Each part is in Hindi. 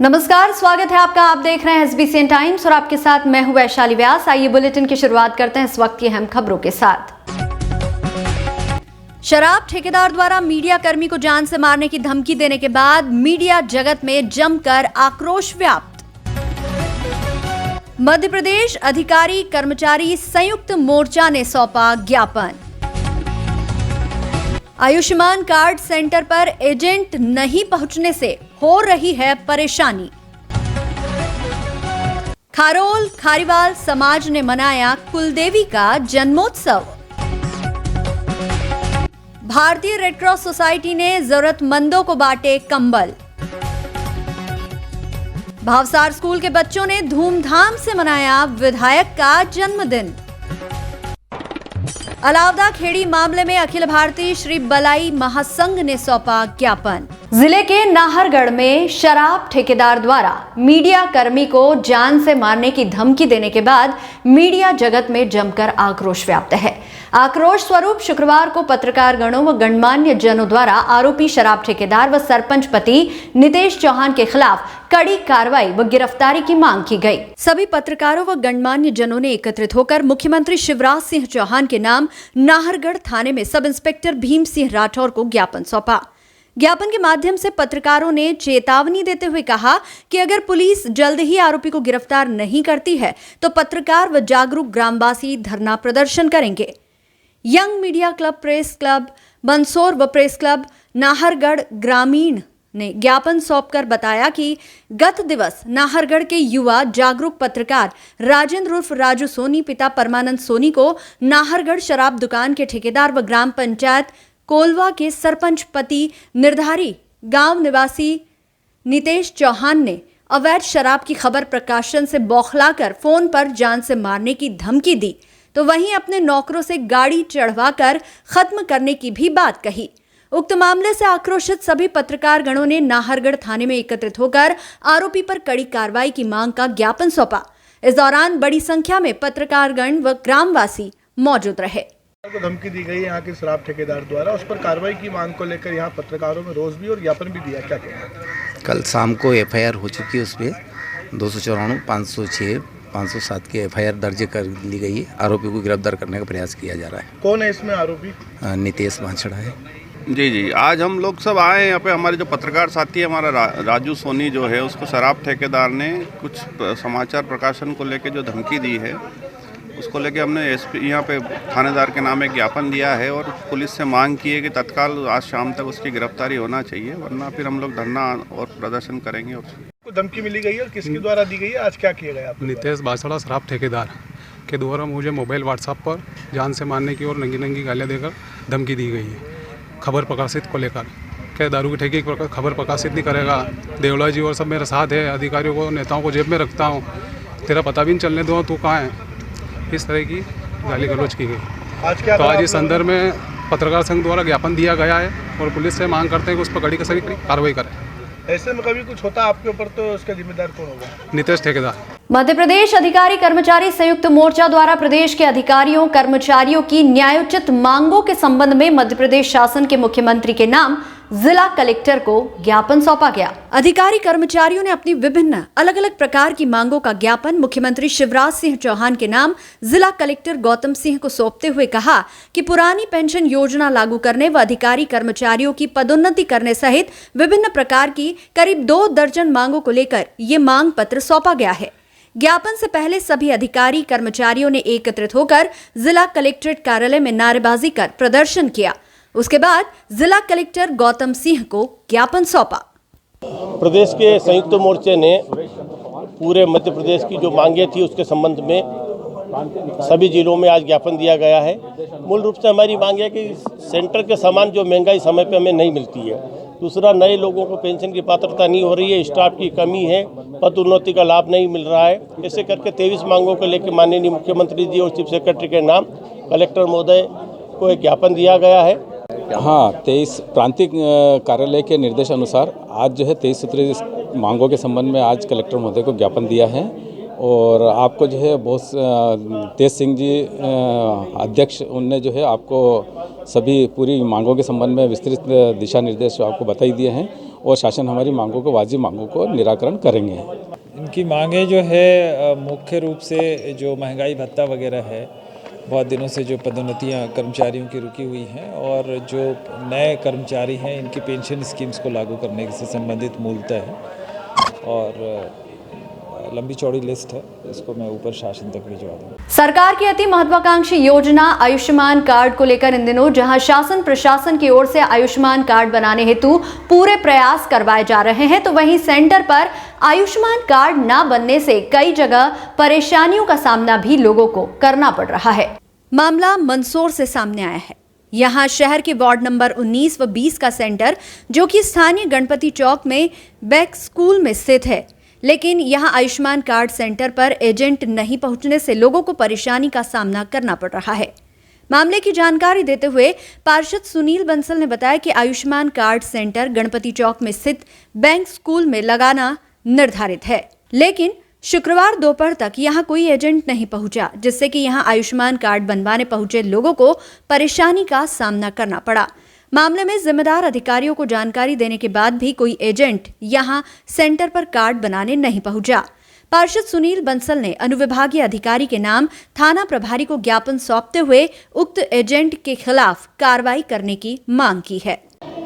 नमस्कार, स्वागत है आपका। आप देख रहे हैं एसबीसीएन टाइम्स और आपके साथ मैं हूं वैशाली व्यास। आइए बुलेटिन की शुरुआत करते हैं इस वक्त की अहम खबरों के साथ। शराब ठेकेदार द्वारा मीडिया कर्मी को जान से मारने की धमकी देने के बाद मीडिया जगत में जमकर आक्रोश व्याप्त। मध्य प्रदेश अधिकारी कर्मचारी संयुक्त मोर्चा ने सौंपा ज्ञापन। आयुष्मान कार्ड सेंटर पर एजेंट नहीं पहुंचने से हो रही है परेशानी। खारोल खारीवाल समाज ने मनाया कुलदेवी का जन्मोत्सव। भारतीय रेड क्रॉस सोसाइटी ने जरूरतमंदों को बांटे कंबल। भावसार स्कूल के बच्चों ने धूमधाम से मनाया विधायक का जन्मदिन। अलावदा खेड़ी मामले में अखिल भारतीय श्री बलाई महासंघ ने सौंपा ज्ञापन। जिले के नाहरगढ़ में शराब ठेकेदार द्वारा मीडिया कर्मी को जान से मारने की धमकी देने के बाद मीडिया जगत में जमकर आक्रोश व्याप्त है। आक्रोश स्वरूप शुक्रवार को पत्रकार गणों व गणमान्य जनों द्वारा आरोपी शराब ठेकेदार व सरपंच पति नितेश चौहान के खिलाफ कड़ी कार्रवाई व गिरफ्तारी की मांग की गई। सभी पत्रकारों व गणमान्य जनों ने एकत्रित होकर मुख्यमंत्री शिवराज सिंह चौहान के नाम नाहरगढ़ थाने में सब इंस्पेक्टर भीम सिंह राठौर को ज्ञापन सौंपा। ज्ञापन के माध्यम से पत्रकारों ने चेतावनी देते हुए कहा कि अगर पुलिस जल्द ही आरोपी को गिरफ्तार नहीं करती है तो पत्रकार व जागरूक ग्रामवासी धरना प्रदर्शन करेंगे। Young media club, press club Mandsaur व प्रेस क्लब नाहरगढ़ ग्रामीण ने ज्ञापन सौंपकर बताया कि गत दिवस नाहरगढ़ के युवा जागरूक पत्रकार राजेंद्र उर्फ राजू सोनी पिता परमानंद सोनी को नाहरगढ़ शराब दुकान के ठेकेदार व ग्राम पंचायत कोलवा के सरपंच पति निर्धारी गांव निवासी नितेश चौहान ने अवैध शराब की खबर प्रकाशन से बौखलाकर फोन पर जान से मारने की धमकी दी, तो वहीं अपने नौकरों से गाड़ी चढ़वाकर खत्म करने की भी बात कही। उक्त मामले से आक्रोशित सभी पत्रकार गणों ने नाहरगढ़ थाने में एकत्रित होकर आरोपी पर कड़ी कार्रवाई की मांग का ज्ञापन सौंपा। इस दौरान बड़ी संख्या में पत्रकारगण व ग्रामवासी मौजूद रहे। को धमकी दी गई यहाँ के शराब ठेकेदार द्वारा, उस पर कार्रवाई की मांग को लेकर यहाँ पत्रकारों में रोष भी और ज्ञापन भी दिया। क्या कहना है? कल शाम को एफआईआर हो चुकी है, उस पर 294, 506, 507 की एफआईआर दर्ज कर ली गई है। आरोपी को गिरफ्तार करने का प्रयास किया जा रहा है। कौन है इसमें आरोपी? नितेश माछड़ा है। जी, आज हम लोग सब आए हैं यहाँ पे। हमारे जो पत्रकार साथी है, हमारा राजू सोनी जो है, उसको शराब ठेकेदार ने कुछ समाचार प्रकाशन को लेके जो धमकी दी है, उसको लेके हमने एसपी यहाँ पे थानेदार के नाम एक ज्ञापन दिया है और पुलिस से मांग की है कि तत्काल आज शाम तक उसकी गिरफ्तारी होना चाहिए, वरना फिर हम लोग धरना और प्रदर्शन करेंगे। को धमकी मिली गई है और किसके द्वारा दी गई है? आज क्या किया गया? नितेश बासड़ा शराब ठेकेदार के द्वारा मुझे मोबाइल व्हाट्सएप पर जान से मारने की और नंगी गालियाँ देकर धमकी दी गई है। खबर प्रकाशित को लेकर क्या दारू की ठेके की खबर प्रकाशित नहीं करेगा, देवला जी और सब मेरे साथ है, अधिकारियों को नेताओं को जेब में रखता हूँ, तेरा पता भी नहीं चलने दूँगा तू कहाँ है, इस तरह की गाली गलौज की गई। आज क्या तो आज इस संदर्भ में पत्रकार संघ द्वारा ज्ञापन दिया गया है और पुलिस से मांग करते हैं कि उस पर कड़ी कसरी कार्रवाई करें। ऐसे में कभी कुछ होता आपके ऊपर तो उसका जिम्मेदार कौन होगा? नितेश ठेकेदार। मध्य प्रदेश अधिकारी कर्मचारी संयुक्त मोर्चा द्वारा प्रदेश के अधिकारियों कर्मचारियों की न्यायोचित मांगों के संबंध में मध्य प्रदेश शासन के मुख्यमंत्री के नाम जिला कलेक्टर को ज्ञापन सौंपा गया। अधिकारी कर्मचारियों ने अपनी विभिन्न अलग अलग प्रकार की मांगों का ज्ञापन मुख्यमंत्री शिवराज सिंह चौहान के नाम जिला कलेक्टर गौतम सिंह को सौंपते हुए कहा कि पुरानी पेंशन योजना लागू करने व अधिकारी कर्मचारियों की पदोन्नति करने सहित विभिन्न प्रकार की करीब 2 दर्जन मांगों को लेकर ये मांग पत्र सौंपा गया है। ज्ञापन से पहले सभी अधिकारी कर्मचारियों ने एकत्रित होकर जिला कलेक्ट्रेट कार्यालय में नारेबाजी कर प्रदर्शन किया। उसके बाद जिला कलेक्टर गौतम सिंह को ज्ञापन सौंपा। प्रदेश के संयुक्त मोर्चे ने पूरे मध्य प्रदेश की जो मांगे थी उसके संबंध में सभी जिलों में आज ज्ञापन दिया गया है। मूल रूप से हमारी मांग है कि सेंटर के सामान जो महंगाई समय पे हमें नहीं मिलती है, दूसरा नए लोगों को पेंशन की पात्रता नहीं हो रही है, स्टाफ की कमी है, पदोन्नति का लाभ नहीं मिल रहा है। ऐसे करके 23 मांगों को लेकर माननीय मुख्यमंत्री जी और चीफ सेक्रेटरी के नाम कलेक्टर महोदय को एक ज्ञापन दिया गया है। हाँ, 23 प्रांतीय कार्यालय के निर्देश अनुसार आज जो है 23 सूत्रीय मांगों के संबंध में आज कलेक्टर महोदय को ज्ञापन दिया है और आपको जो है बहुत तेज सिंह जी अध्यक्ष, उनने जो है आपको सभी पूरी मांगों के संबंध में विस्तृत दिशा निर्देश आपको बता ही दिए हैं और शासन हमारी मांगों को वाजिब मांगों को निराकरण करेंगे। इनकी मांगें जो है मुख्य रूप से जो महंगाई भत्ता वगैरह है, बहुत दिनों से जो पदोन्नतियां कर्मचारियों की रुकी हुई हैं और जो नए कर्मचारी हैं इनकी पेंशन स्कीम्स को लागू करने से संबंधित मूलतः है और लंबी चौड़ी लिस्ट है, इसको मैं ऊपर शासन तक भिजवा दूंगा। सरकार की अति महत्वाकांक्षी योजना आयुष्मान कार्ड को लेकर इन दिनों जहां शासन प्रशासन की ओर से आयुष्मान कार्ड बनाने हेतु पूरे प्रयास करवाए जा रहे हैं, तो वहीं सेंटर पर आयुष्मान कार्ड न बनने से कई जगह परेशानियों का सामना भी लोगों को करना पड़ रहा है। मामला मंदसौर से सामने आया है। यहां शहर के वार्ड नंबर 19 व 20 का सेंटर, जो कि स्थानीय गणपति चौक में बैक स्कूल में स्थित है, लेकिन यहां आयुष्मान कार्ड सेंटर पर एजेंट नहीं पहुंचने से लोगों को परेशानी का सामना करना पड़ रहा है। मामले की जानकारी देते हुए पार्षद सुनील बंसल ने बताया कि आयुष्मान कार्ड सेंटर गणपति चौक में स्थित बैंक स्कूल में लगाना निर्धारित है, लेकिन शुक्रवार दोपहर तक यहां कोई एजेंट नहीं पहुंचा, जिससे कि यहां आयुष्मान कार्ड बनवाने पहुंचे लोगों को परेशानी का सामना करना पड़ा। मामले में जिम्मेदार अधिकारियों को जानकारी देने के बाद भी कोई एजेंट यहां सेंटर पर कार्ड बनाने नहीं पहुंचा। पार्षद सुनील बंसल ने अनुविभागीय अधिकारी के नाम थाना प्रभारी को ज्ञापन सौंपते हुए उक्त एजेंट के खिलाफ कार्रवाई करने की मांग की है।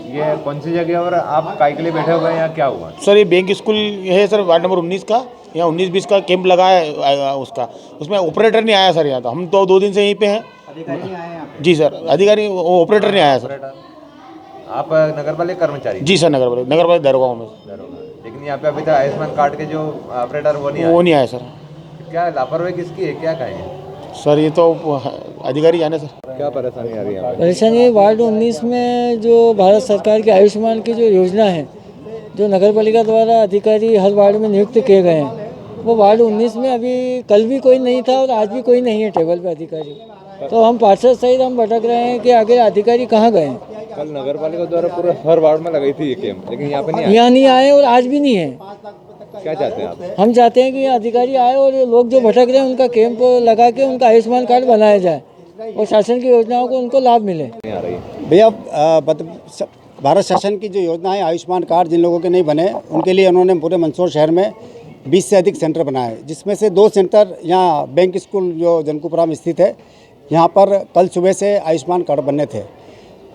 ये कौन सी जगह और आप काय के लिए बैठे हुए हैं, यहाँ क्या हुआ? सर ये बैंक स्कूल है सर, वार्ड नंबर 19 का। यहाँ 19-20 का कैंप लगा है उसका, उसमें ऑपरेटर नहीं आया सर। यहाँ तो हम तो 2 दिन से यहीं पे हैं। अधिकारी आए यहाँ पे? जी सर, अधिकारी ऑपरेटर नहीं आया सर। आप नगर पालिका कर्मचारी? जी सर, नगर पालिका दरगाह में। लेकिन यहाँ पे अभी तक आयुष्मान कार्ड के जो ऑपरेटर वो नहीं आए सर। क्या लापरवाही किसकी है, क्या कहें सर? ये तो अधिकारी जाने सर। क्या परेशानी आ रही है? परेशानी वार्ड 19 में जो भारत सरकार की आयुष्मान की जो योजना है, जो नगर पालिका द्वारा अधिकारी हर वार्ड में नियुक्त किए गए हैं, वो वार्ड 19 में अभी कल भी कोई नहीं था और आज भी कोई नहीं है टेबल पे अधिकारी। तो हम पार्षद सहित हम भटक रहे हैं कि आगे अधिकारी कहाँ गए। कल नगर पालिका द्वारा पूरे हर वार्ड में लगाई थी ये कैंप, लेकिन यहाँ पे नहीं आए। यहाँ नहीं आए और आज भी नहीं है। क्या चाहते हैं आप? हम चाहते हैं कि अधिकारी आए और लोग जो भटक रहे हैं उनका कैंप लगा के उनका आयुष्मान कार्ड बनाया जाए और शासन की योजनाओं को उनको लाभ मिले। भैया भारत शासन की जो योजना है आयुष्मान कार्ड जिन लोगों के नहीं बने उनके लिए उन्होंने पूरे मंदसौर शहर में 20 से अधिक सेंटर बनाए, जिसमें से 2 सेंटर यहाँ बैंक स्कूल जो जनकुपुरा में स्थित है, यहाँ पर कल सुबह से आयुष्मान कार्ड बनने थे।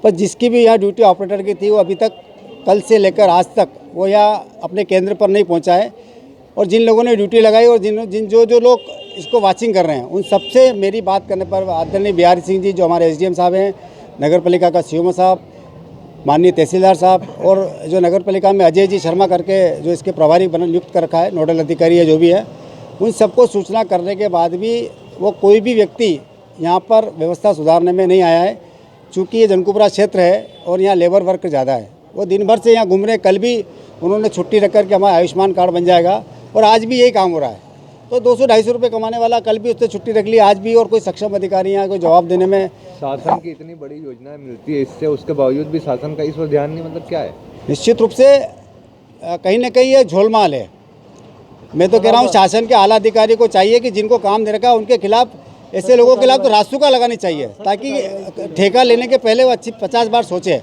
पर जिसकी भी यहाँ ड्यूटी ऑपरेटर की थी वो अभी तक कल से लेकर आज तक वो यहाँ अपने केंद्र पर नहीं पहुँचा है। और जिन लोगों ने ड्यूटी लगाई और जो लोग इसको वाचिंग कर रहे हैं, उन सबसे मेरी बात करने पर आदरणीय बिहारी सिंह जी जो हमारे SDM साहब हैं, नगर पालिका का CMO साहब, माननीय तहसीलदार साहब और जो नगर पालिका में अजय जी शर्मा करके जो इसके प्रभारी नियुक्त कर रखा है, नोडल अधिकारी है जो भी है, उन सबको सूचना करने के बाद भी वो कोई भी व्यक्ति यहाँ पर व्यवस्था सुधारने में नहीं आया है। चूँकि ये जनकुपुरा क्षेत्र है और यहाँ लेबर वर्क ज़्यादा है, वो दिन भर से यहाँ घूम रहे। कल भी उन्होंने छुट्टी रख कर के हमारा आयुष्मान कार्ड बन जाएगा और आज भी यही काम हो रहा है। तो 200-250 रुपये कमाने वाला कल भी उससे छुट्टी रख ली, आज भी, और कोई सक्षम अधिकारी यहाँ कोई जवाब देने में। शासन की इतनी बड़ी योजना मिलती है इससे, उसके बावजूद भी शासन का इस पर ध्यान नहीं, मतलब क्या है? निश्चित रूप से कहीं ना कहीं ये झोलमाल है। मैं तो कह रहा हूँ शासन के आला अधिकारी को चाहिए कि जिनको काम दे रखा है उनके खिलाफ, ऐसे लोगों के खिलाफ तो रासुका लगानी चाहिए, ताकि ठेका लेने के पहले वो 50 बार सोचे।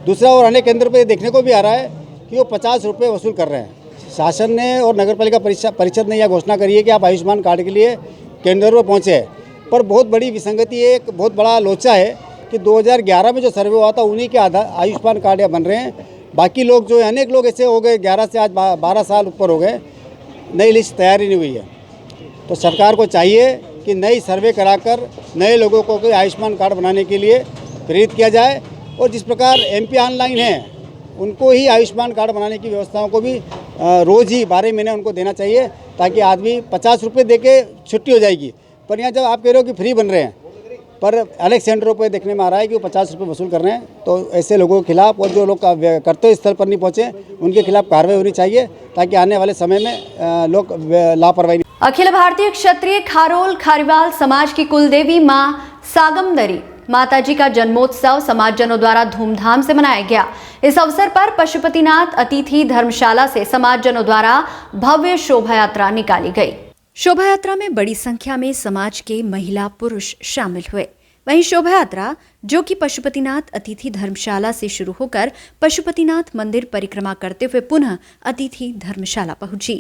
दूसरा, और अनेक केंद्र पर देखने को भी आ रहा है कि वो 50 रुपये वसूल कर रहे हैं। शासन ने और नगर पालिका परिषद ने यह घोषणा करी है कि आप आयुष्मान कार्ड के लिए केंद्र पर पहुँचे, पर बहुत बड़ी विसंगति है, एक बहुत बड़ा लोचा है कि 2011 में जो सर्वे हुआ था उन्हीं के आधार आयुष्मान कार्ड यहाँ बन रहे हैं। बाकी लोग जो है, अनेक लोग ऐसे हो गए 11 से आज 12 साल ऊपर हो गए, नई लिस्ट तैयार ही नहीं हुई है। तो सरकार को चाहिए कि नई सर्वे कराकर नए लोगों को कोई आयुष्मान कार्ड बनाने के लिए प्रेरित किया जाए, और जिस प्रकार MP ऑनलाइन है उनको ही आयुष्मान कार्ड बनाने की व्यवस्थाओं को भी रोज़ ही 12 महीने उनको देना चाहिए, ताकि आदमी 50 रुपये दे के छुट्टी हो जाएगी। पर यहाँ जब आप कह रहे हो कि फ्री बन रहे हैं, पर अनेक सेंटरों पर देखने में आ रहा है कि वो 50 रुपये वसूल कर रहे हैं। तो ऐसे लोगों के खिलाफ, और जो लोग कर्तव्य स्थल पर नहीं पहुँचे उनके खिलाफ कार्रवाई होनी चाहिए, ताकि आने वाले समय में लोग लापरवाही। अखिल भारतीय क्षत्रिय खारोल खारीवाल समाज की कुलदेवी मां सागमदरी माताजी का जन्मोत्सव समाजजनों द्वारा धूमधाम से मनाया गया। इस अवसर पर पशुपतिनाथ अतिथि धर्मशाला से समाजजनों द्वारा भव्य शोभा यात्रा निकाली गई। शोभा यात्रा में बड़ी संख्या में समाज के महिला पुरुष शामिल हुए। वहीं शोभा यात्रा, जो कि पशुपतिनाथ अतिथि धर्मशाला से शुरू होकर पशुपतिनाथ मंदिर परिक्रमा करते हुए पुनः अतिथि धर्मशाला पहुंची,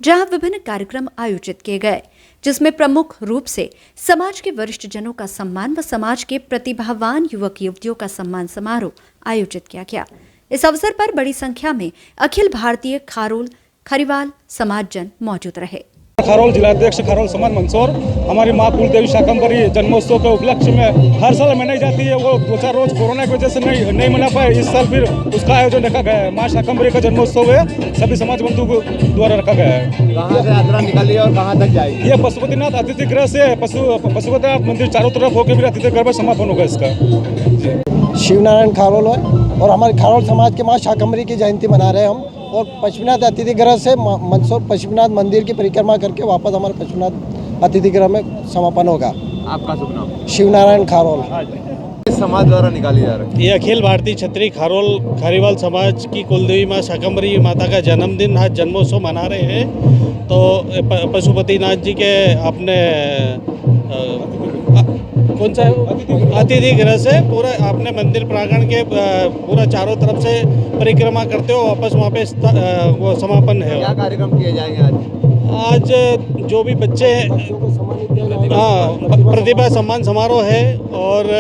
जहां विभिन्न कार्यक्रम आयोजित किए गए, जिसमें प्रमुख रूप से समाज के वरिष्ठ जनों का सम्मान व समाज के प्रतिभावान युवक युवतियों का सम्मान समारोह आयोजित किया गया। इस अवसर पर बड़ी संख्या में अखिल भारतीय खारोल खरीवाल समाजजन मौजूद रहे। खारोल जिलाध्यक्ष खारोल समाज मंदसौर हमारी माँ कुलदेवी शाकंभरी जन्मोत्सव के उपलक्ष्य में हर साल मनाई जाती है। वो 2-4 रोज कोरोना की वजह से नहीं मना पाए। इस साल फिर उसका आयोजन रखा गया है। माँ शाकंभरी का जन्मोत्सव है, सभी समाज बंधु द्वारा रखा गया है। कहाँ से यात्रा निकाली और कहाँ तक जाएगी? ये पशुपतिनाथ अतिथि गृह से पशुपतिनाथ मंदिर चारों तरफ होकर फिर अतिथि गृह में समापन होगा इसका। शिवनारायण खारोल है और हमारे खारोल समाज के माँ शाकंभरी की जयंती मना रहे हैं हम, और पशुपतिनाथ अतिथि गृह से मंदसौर पशुपतिनाथ मंदिर की परिक्रमा करके वापस हमारे पशुपतिनाथ अतिथि गृह में समापन होगा। आपका शुभ नाम? शिवनारायण खारोल। किस समाज द्वारा निकाली जा रही है? ये अखिल भारतीय क्षत्रिय खारोल खरीवाल समाज की कुलदेवी माँ शाकंभरी माता का जन्मदिन आज जन्मोत्सव मना रहे हैं। तो पशुपतिनाथ जी के अपने कौन सा अतिथि गृह से पूरे अपने मंदिर प्रांगण के पूरा चारों तरफ से परिक्रमा करते हो वापस वहाँ पे वो समापन है। क्या कार्यक्रम किए जाएंगे आज? जो भी बच्चे प्रतिभा सम्मान समारोह है और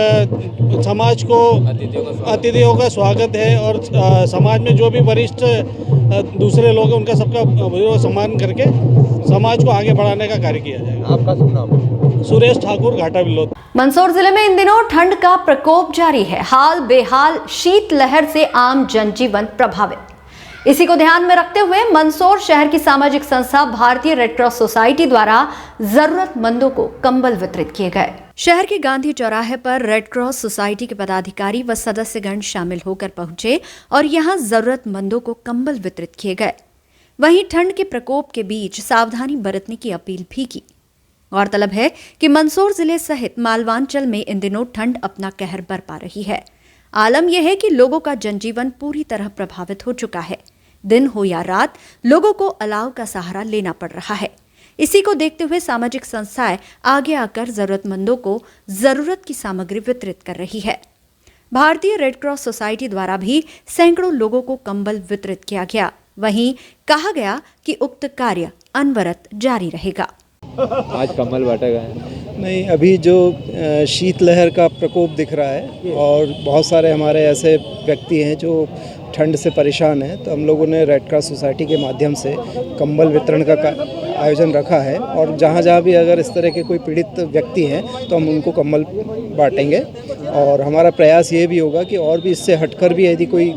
समाज को अतिथियों का स्वागत है और समाज में जो भी वरिष्ठ दूसरे लोग हैं उनका सबका सम्मान करके समाज को आगे बढ़ाने का कार्य किया जाएगा। आपका शुभ नाम? सुरेश ठाकुर, घाटा बिल्लोद। मंदसौर जिले में इन दिनों ठंड का प्रकोप जारी है। हाल बेहाल शीतलहर से आम जनजीवन प्रभावित। इसी को ध्यान में रखते हुए मंदसौर शहर की सामाजिक संस्था भारतीय रेड क्रॉस सोसाइटी द्वारा जरूरतमंदों को कंबल वितरित किए गए। शहर के गांधी चौराहे पर रेड क्रॉस सोसाइटी के पदाधिकारी व सदस्यगण शामिल होकर पहुंचे और यहां जरूरतमंदों को कंबल वितरित किए गए। वहीं ठंड के प्रकोप के बीच सावधानी बरतने की अपील भी की। गौरतलब है कि मंदसौर जिले सहित मालवांचल में इन दिनों ठंड अपना कहर बरपा रही है। आलम यह है कि लोगों का जनजीवन पूरी तरह प्रभावित हो चुका है। दिन हो या रात, लोगों को अलाव का सहारा लेना पड़ रहा है। इसी को देखते हुए सामाजिक संस्थाएं आगे आकर जरूरतमंदों को जरूरत की सामग्री वितरित कर रही है। भारतीय रेड क्रॉस सोसाइटी द्वारा भी सैकड़ों लोगों को कंबल वितरित किया गया। वहीं कहा गया कि उक्त कार्य अनवरत जारी रहेगा। आज कंबल बांटा गया? नहीं, अभी जो शीतलहर का प्रकोप दिख रहा है और बहुत सारे हमारे ऐसे व्यक्ति हैं जो ठंड से परेशान हैं, तो हम लोगों ने रेड क्रॉस सोसाइटी के माध्यम से कंबल वितरण का आयोजन रखा है। और जहाँ जहाँ भी अगर इस तरह के कोई पीड़ित व्यक्ति हैं तो हम उनको कंबल बांटेंगे। और हमारा प्रयास ये भी होगा कि और भी इससे हटकर भी यदि कोई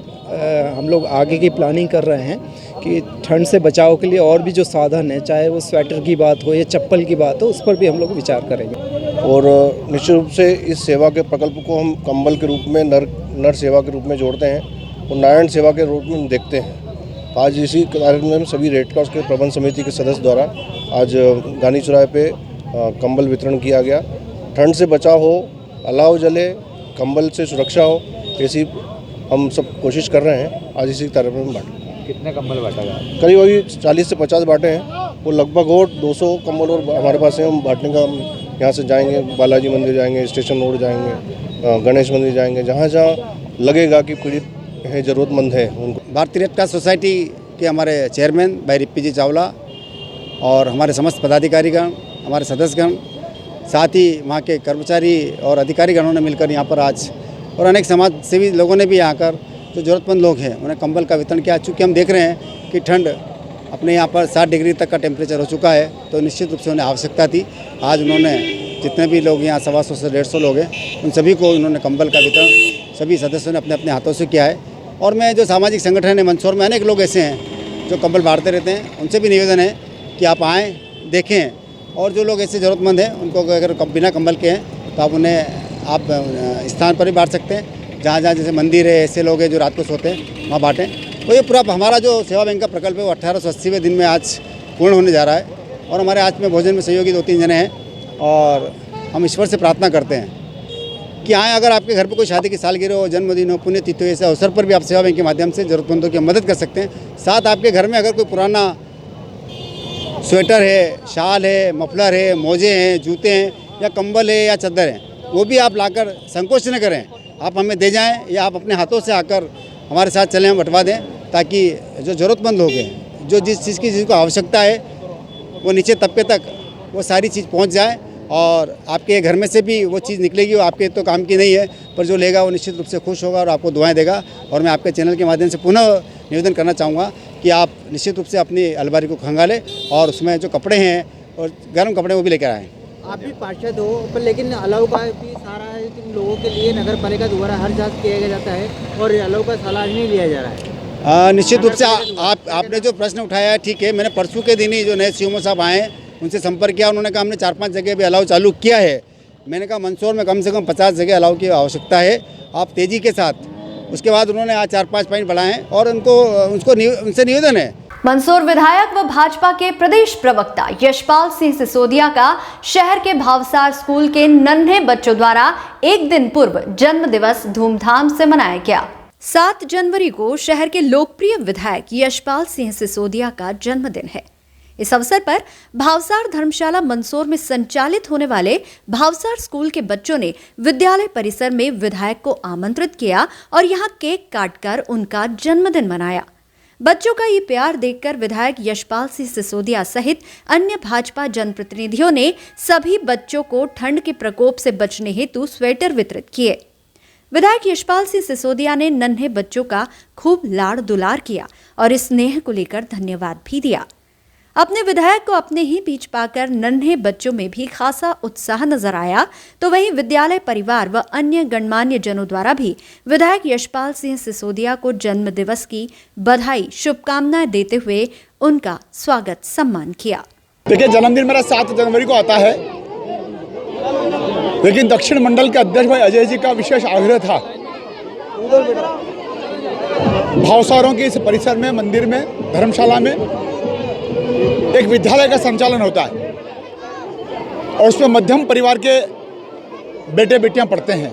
हम लोग आगे की प्लानिंग कर रहे हैं कि ठंड से बचाव के लिए और भी जो साधन है, चाहे वो स्वेटर की बात हो या चप्पल की बात हो, उस पर भी हम लोग विचार करेंगे। और निश्चित रूप से इस सेवा के प्रकल्प को हम कंबल के रूप में नर सेवा के रूप में जोड़ते हैं और नारायण सेवा के रूप में देखते हैं। आज इसी कार्यक्रम में सभी रेड क्रॉस के प्रबंध समिति के सदस्य द्वारा आज गांधी चौराहे पे कंबल वितरण किया गया। ठंड से बचाव हो, अलाव जले, कंबल से सुरक्षा हो, ऐसी हम सब कोशिश कर रहे हैं। आज इसी कार्यक्रम में बांटे। कितने कंबल बांटा गया? करीब अभी 40 से 50 बांटे हैं। वो लगभग और 200 कंबल और हमारे पास है। हम बांटने का यहाँ से जाएंगे, बालाजी मंदिर जाएंगे, स्टेशन रोड जाएंगे, गणेश मंदिर जाएंगे, जहाँ जहाँ लगेगा कि पीड़ित है, ज़रूरतमंद है उनको। भारतीय रेड क्रॉस सोसाइटी के हमारे चेयरमैन भाई रिप्पी जी चावला और हमारे समस्त पदाधिकारीगण, हमारे सदस्यगण, साथ ही वहाँ के कर्मचारी और अधिकारीगणों ने मिलकर यहाँ पर आज, और अनेक समाज सेवी लोगों ने भी यहाँ आकर जो ज़रूरतमंद लोग हैं उन्हें कंबल का वितरण किया। चूँकि हम देख रहे हैं कि ठंड अपने यहाँ पर 60 डिग्री तक का टेम्परेचर हो चुका है, तो निश्चित रूप से उन्हें आवश्यकता थी। आज उन्होंने जितने भी लोग यहाँ 125 से 150 लोग हैं, उन सभी को उन्होंने कंबल का वितरण सभी सदस्यों ने अपने अपने हाथों से किया है। और मैं जो सामाजिक संगठन है मंदसौर में, अनेक लोग ऐसे हैं जो कंबल बांटते रहते हैं, उनसे भी निवेदन है कि आप आएँ, देखें, और जो लोग ऐसे ज़रूरतमंद हैं उनको अगर बिना कंबल के हैं तो आप उन्हें आप स्थान पर भी बांट सकते हैं। जहाँ जहाँ जैसे मंदिर है, ऐसे लोग हैं जो रात को सोते हैं, वहाँ बाँटें। तो ये पूरा हमारा जो सेवा बैंक का प्रकल्प है वो 1880वें दिन में आज पूर्ण होने जा रहा है। और हमारे आज में भोजन में सहयोगी 2-3 जने हैं और हम ईश्वर से प्रार्थना करते हैं कि आएँ। अगर आपके घर पर कोई शादी की सालगिरह हो, जन्मदिन हो, पुण्यतिथि हो, ऐसे अवसर पर भी आप सेवा बैंक के माध्यम से ज़रूरतमंदों की मदद कर सकते हैं। साथ आपके घर में अगर कोई पुराना स्वेटर है, शाल है, मफलर है, मोजे हैं, जूते हैं या कंबल है या चादर है, वो भी आप लाकर संकोच न करें, आप हमें दे जाएं या आप अपने हाथों से आकर हमारे साथ चलें, हम बंटवा दें, ताकि जो ज़रूरतमंद लोग हैं, जो जिस चीज़ की जिसको आवश्यकता है, वो नीचे तबके तक वो सारी चीज़ पहुंच जाए और आपके घर में से भी वो चीज़ निकलेगी। वो आपके तो काम की नहीं है, पर जो लेगा वो निश्चित रूप से खुश होगा और आपको दुआएं देगा। और मैं आपके चैनल के माध्यम से पुनः निवेदन करना चाहूँगा कि आप निश्चित रूप से अपनी अलमारी को खंगालें और उसमें जो कपड़े हैं और गर्म कपड़े वो भी लेकर आएँ। आप भी पार्षद हो, पर लेकिन अलाव का भी सारा है कि लोगों के लिए नगर पालिका द्वारा हर जांच किया जाता है और अलाव का सालाज नहीं लिया जा रहा है। निश्चित रूप से आपने जो प्रश्न उठाया है ठीक है। मैंने परसों के दिन ही जो नए सीएमओ साहब आए हैं उनसे संपर्क किया, उन्होंने कहा हमने 4-5 जगह भी अलाव चालू किया है। मैंने कहा मंदसौर में कम से कम 50 जगह अलाव की आवश्यकता है, आप तेज़ी के साथ। उसके बाद उन्होंने आज 4-5 पॉइंट बढ़ाए हैं और उनसे निवेदन है। मंदसौर विधायक व भाजपा के प्रदेश प्रवक्ता यशपाल सिंह सिसोदिया का शहर के भावसार स्कूल के नन्हे बच्चों द्वारा एक दिन पूर्व जन्म दिवस धूमधाम से मनाया गया। 7 जनवरी को शहर के लोकप्रिय विधायक यशपाल सिंह सिसोदिया का जन्मदिन है। इस अवसर पर भावसार धर्मशाला मंदसौर में संचालित होने वाले भावसार स्कूल के बच्चों ने विद्यालय परिसर में विधायक को आमंत्रित किया और यहां केक काटकर उनका जन्मदिन मनाया। बच्चों का ये प्यार देखकर विधायक यशपाल सिंह सिसोदिया सहित अन्य भाजपा जनप्रतिनिधियों ने सभी बच्चों को ठंड के प्रकोप से बचने हेतु स्वेटर वितरित किए। विधायक यशपाल सिंह सिसोदिया ने नन्हे बच्चों का खूब लाड़ दुलार किया और इस स्नेह को लेकर धन्यवाद भी दिया। अपने विधायक को अपने ही बीच पाकर नन्हे बच्चों में भी खासा उत्साह नजर आया, तो वहीं विद्यालय परिवार व अन्य गणमान्य जनों द्वारा भी विधायक यशपाल सिंह सिसोदिया को जन्म दिवस की बधाई शुभकामनाएं देते हुए उनका स्वागत सम्मान किया। देखिए, जन्मदिन मेरा 7 जनवरी को आता है, लेकिन दक्षिण मंडल के अध्यक्ष भाई अजय जी का विशेष आग्रह था। भावसारों के इस परिसर में, मंदिर में, धर्मशाला में एक विद्यालय का संचालन होता है और उसमें मध्यम परिवार के बेटे बेटियां पढ़ते हैं।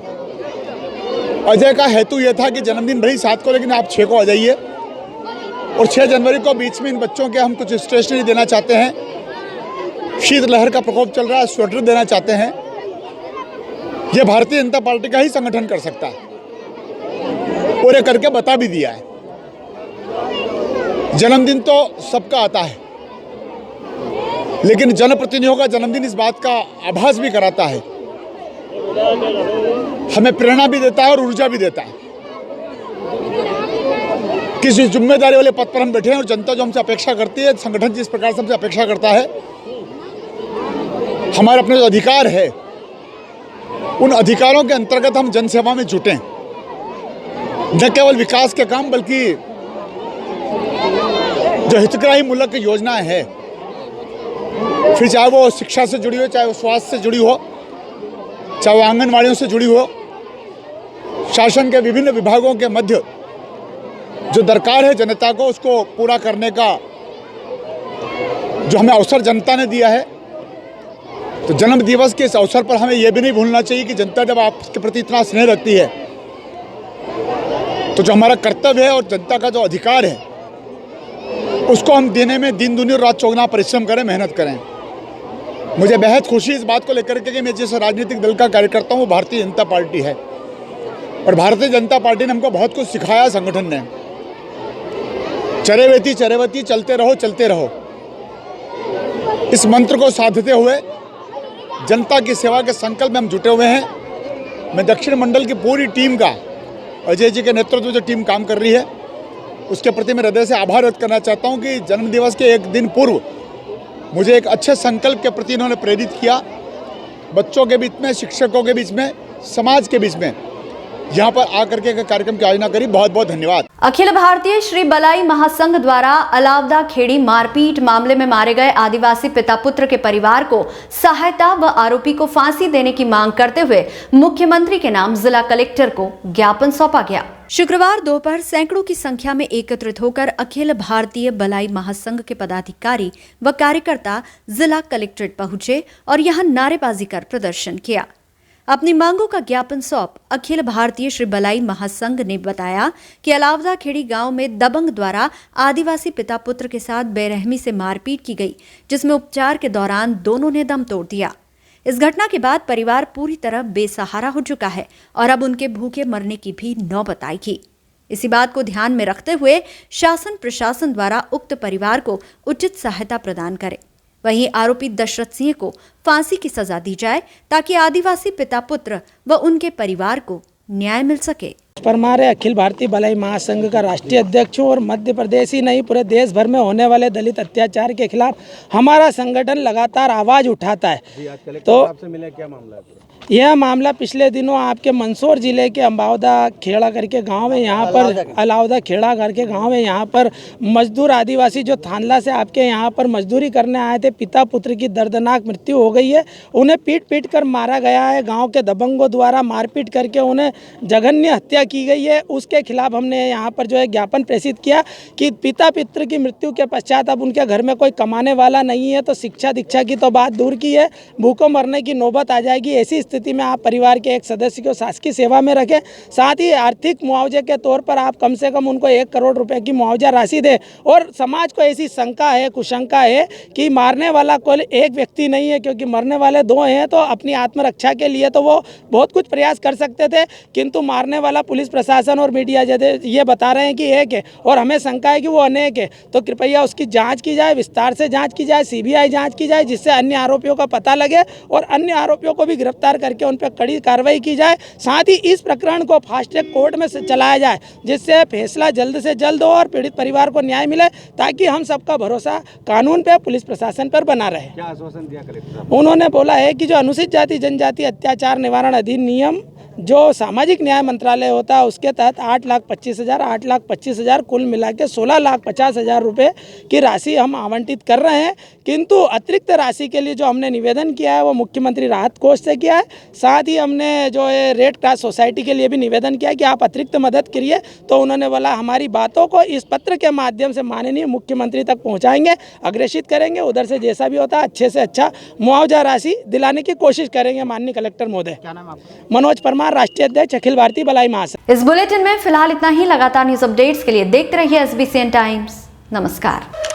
अजय का हेतु यह था कि जन्मदिन भले ही 7 को, लेकिन आप 6 को आ जाइए और 6 जनवरी को बीच में इन बच्चों के हम कुछ स्टेशनरी देना चाहते हैं। शीत लहर का प्रकोप चल रहा है, स्वेटर देना चाहते हैं। यह भारतीय जनता पार्टी का ही संगठन कर सकता है और ये करके बता भी दिया है। जन्मदिन तो सबका आता है, लेकिन जनप्रतिनिधियों का जन्मदिन इस बात का आभास भी कराता है, हमें प्रेरणा भी देता है और ऊर्जा भी देता है। किसी जिम्मेदारी वाले पद पर हम बैठे हैं और जनता जो हमसे अपेक्षा करती है, संगठन जिस प्रकार से हमसे अपेक्षा करता है, हमारे अपने जो अधिकार है उन अधिकारों के अंतर्गत हम जनसेवा में जुटें। न केवल विकास के काम, बल्कि जो हितग्राही मूलक योजनाएं हैं, फिर चाहे वो शिक्षा से जुड़ी हो, चाहे वो स्वास्थ्य से जुड़ी हो, चाहे वो आंगनवाड़ियों से जुड़ी हो, शासन के विभिन्न विभागों के मध्य जो दरकार है जनता को, उसको पूरा करने का जो हमें अवसर जनता ने दिया है, तो जन्म दिवस के इस अवसर पर हमें यह भी नहीं भूलना चाहिए कि जनता जब आपके प्रति इतना स्नेह रखती है, तो जो हमारा कर्तव्य है और जनता का जो अधिकार है उसको हम देने में दिन दुनी और रात चौगुना परिश्रम करें, मेहनत करें। मुझे बेहद खुशी इस बात को लेकर के कि मैं जिस राजनीतिक दल का कार्यकर्ता हूँ वो भारतीय जनता पार्टी है और भारतीय जनता पार्टी ने हमको बहुत कुछ सिखाया। संगठन ने चरेवेती चरेवती चलते रहो चलते रहो, इस मंत्र को साधते हुए जनता की सेवा के संकल्प में हम जुटे हुए हैं। मैं दक्षिण मंडल की पूरी टीम का, अजय जी के नेतृत्व में जो टीम काम कर रही है, उसके प्रति मैं हृदय से आभार व्यक्त करना चाहता हूं कि जन्मदिवस के एक दिन पूर्व मुझे एक अच्छे संकल्प के प्रति इन्होंने प्रेरित किया। बच्चों के बीच में, शिक्षकों के बीच में, समाज के बीच में यहाँ पर आकर के कार्यक्रम की आयोजना करी। बहुत बहुत धन्यवाद। अखिल भारतीय श्री बलाई महासंघ द्वारा अलावदा खेड़ी मारपीट मामले में मारे गए आदिवासी पिता पुत्र के परिवार को सहायता व आरोपी को फांसी देने की मांग करते हुए मुख्यमंत्री के नाम जिला कलेक्टर को ज्ञापन सौंपा गया। शुक्रवार दोपहर सैकड़ों की संख्या में एकत्रित होकर अखिल भारतीय बलाई महासंघ के पदाधिकारी व कार्यकर्ता जिला कलेक्ट्रेट पहुंचे और यहां नारेबाजी कर प्रदर्शन किया। अपनी मांगों का ज्ञापन सौंप अखिल भारतीय श्री बलाई महासंघ ने बताया कि अलावदा खेड़ी गांव में दबंग द्वारा आदिवासी पिता पुत्र के साथ बेरहमी से मारपीट की गई, जिसमें उपचार के दौरान दोनों ने दम तोड़ दिया। इस घटना के बाद परिवार पूरी तरह बेसहारा हो चुका है और अब उनके भूखे मरने की भी नौबत आएगी। इसी बात को ध्यान में रखते हुए शासन प्रशासन द्वारा उक्त परिवार को उचित सहायता प्रदान करे। वहीं आरोपी दशरथ सिंह को फांसी की सजा दी जाए ताकि आदिवासी पिता पुत्र व उनके परिवार को न्याय मिल सके। परमार अखिल भारतीय भलाई महासंघ का राष्ट्रीय अध्यक्ष हूँ और मध्य प्रदेश ही नहीं पूरे देश भर में होने वाले दलित अत्याचार के खिलाफ हमारा संगठन लगातार आवाज उठाता है। तो क्या मामला है? यह मामला पिछले दिनों आपके मंदसौर जिले के अम्बावदा खेड़ा करके गांव में यहाँ पर अलावदा खेड़ा करके गांव में यहाँ पर मजदूर आदिवासी जो थानला से आपके यहाँ पर मजदूरी करने आए थे, पिता पुत्र की दर्दनाक मृत्यु हो गई है। उन्हें पीट कर मारा गया है। गांव के दबंगों द्वारा मारपीट करके उन्हें जघन्य हत्या की गई है। उसके खिलाफ हमने यहाँ पर जो है ज्ञापन प्रेषित किया कि पिता पुत्र की मृत्यु के पश्चात अब उनके घर में कोई कमाने वाला नहीं है तो शिक्षा दीक्षा की तो बात दूर की है, भूखों मरने की नौबत आ जाएगी। ऐसी स्थिति में आप परिवार के एक सदस्य को शासकीय सेवा में रखें, साथ ही आर्थिक मुआवजे के तौर पर आप कम से कम उनको 1 करोड़ रुपए की मुआवजा राशि दें। और समाज को ऐसी शंका है, कुशंका है कि मारने वाला कोई एक व्यक्ति नहीं है, क्योंकि मरने वाले 2 हैं तो अपनी आत्मरक्षा के लिए तो वो बहुत कुछ प्रयास कर सकते थे, किंतु मारने वाला पुलिस प्रशासन और मीडिया ये बता रहे हैं कि एक है और हमें शंका है कि वो अनेक है। तो कृपया उसकी जाँच की जाए, विस्तार से जाँच की जाए, CBI जाँच की जाए, जिससे अन्य आरोपियों का पता लगे और अन्य आरोपियों को भी गिरफ्तार करके उन पर कड़ी कार्रवाई की जाए। साथ ही इस प्रकरण को फास्ट ट्रैक कोर्ट में चलाया जाए, जिससे फैसला जल्द से जल्द हो और पीड़ित परिवार को न्याय मिले, ताकि हम सबका भरोसा कानून पे, पुलिस प्रशासन पर बना रहे। क्या आश्वासन दिया कलेक्टर साहब? उन्होंने बोला है कि जो अनुसूचित जाति जनजाति अत्याचार निवारण अधिनियम जो सामाजिक न्याय मंत्रालय होता है उसके तहत 8,25,000 कुल मिला के 16,50,000 रुपये की राशि हम आवंटित कर रहे हैं। किंतु अतिरिक्त राशि के लिए जो हमने निवेदन किया है वो मुख्यमंत्री राहत कोष से किया है। साथ ही हमने जो है रेड क्रॉस सोसाइटी के लिए भी निवेदन किया कि आप अतिरिक्त मदद करिए। तो उन्होंने बोला हमारी बातों को इस पत्र के माध्यम से माननीय मुख्यमंत्री तक पहुँचाएंगे, अग्रेषित करेंगे। उधर से जैसा भी होता है अच्छे से अच्छा मुआवजा राशि दिलाने की कोशिश करेंगे। माननीय कलेक्टर महोदय। क्या नाम आपका? मनोज परमार, राष्ट्रीय अध्यक्ष अखिल भारतीय भलाई महासंघ। इस बुलेटिन में फिलहाल इतना ही। लगातार न्यूज अपडेट्स के लिए देखते रहिए SBCN टाइम्स। नमस्कार।